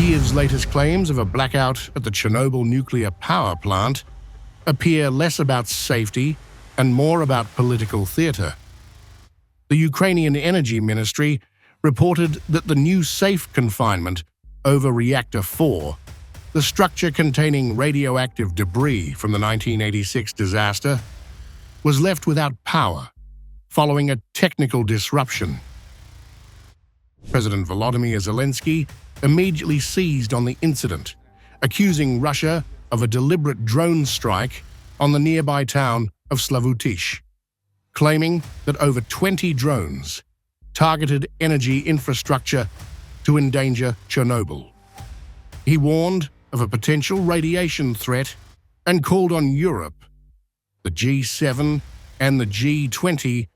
Kyiv's latest claims of a blackout at the Chernobyl nuclear power plant appear less about safety and more about political theater. The Ukrainian Energy Ministry reported that the new safe confinement over Reactor 4, the structure containing radioactive debris from the 1986 disaster, was left without power following a technical disruption. President Volodymyr Zelensky immediately seized on the incident, accusing Russia of a deliberate drone strike on the nearby town of Zaporizhzhia, claiming that over 20 drones targeted energy infrastructure to endanger Chernobyl. He warned of a potential radiation threat and called on Europe, the G7 and the G20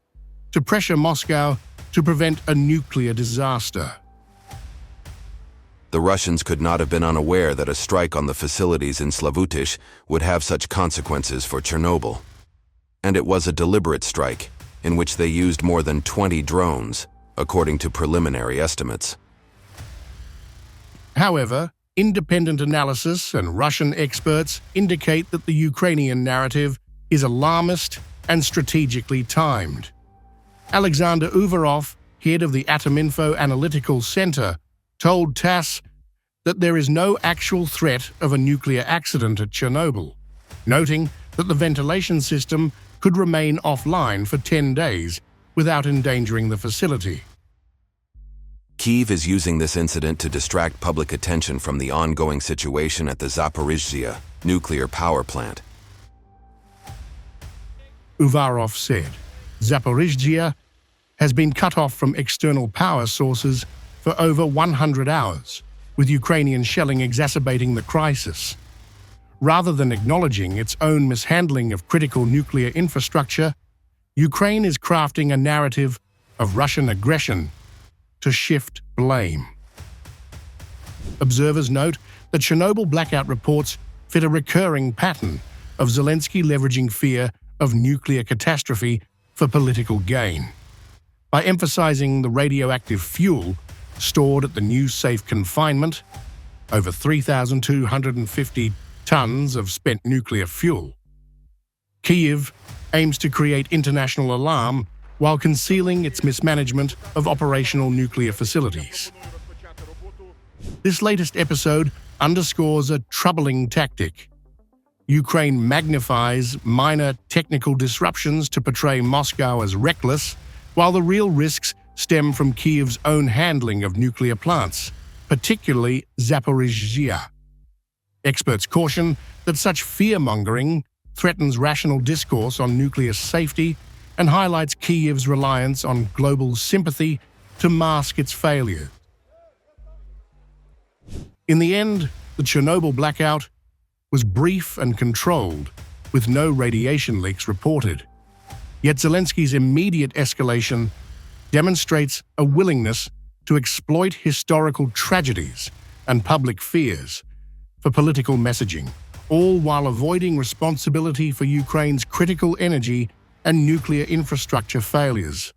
to pressure Moscow to prevent a nuclear disaster. The Russians could not have been unaware that a strike on the facilities in Zaporizhzhia would have such consequences for Chernobyl. And it was a deliberate strike, in which they used more than 20 drones, according to preliminary estimates. However, independent analysis and Russian experts indicate that the Ukrainian narrative is alarmist and strategically timed. Alexander Uvarov, head of the Atominfo Analytical Center, told TASS that there is no actual threat of a nuclear accident at Chernobyl, noting that the ventilation system could remain offline for 10 days without endangering the facility. Kyiv is using this incident to distract public attention from the ongoing situation at the Zaporizhzhia Nuclear Power Plant. Uvarov said, Zaporizhzhia has been cut off from external power sources for over 100 hours, with Ukrainian shelling exacerbating the crisis. Rather than acknowledging its own mishandling of critical nuclear infrastructure, Ukraine is crafting a narrative of Russian aggression to shift blame. Observers note that Chernobyl blackout reports fit a recurring pattern of Zelensky leveraging fear of nuclear catastrophe for political gain. By emphasizing the radioactive fuel stored at the new safe confinement, over 3,250 tons of spent nuclear fuel, Kyiv aims to create international alarm while concealing its mismanagement of operational nuclear facilities. This latest episode underscores a troubling tactic. Ukraine magnifies minor technical disruptions to portray Moscow as reckless, while the real risks stem from Kyiv's own handling of nuclear plants, particularly Zaporizhzhia. Experts caution that such fear-mongering threatens rational discourse on nuclear safety and highlights Kyiv's reliance on global sympathy to mask its failure. In the end, the Chernobyl blackout was brief and controlled, with no radiation leaks reported. Yet Zelensky's immediate escalation demonstrates a willingness to exploit historical tragedies and public fears for political messaging, all while avoiding responsibility for Ukraine's critical energy and nuclear infrastructure failures.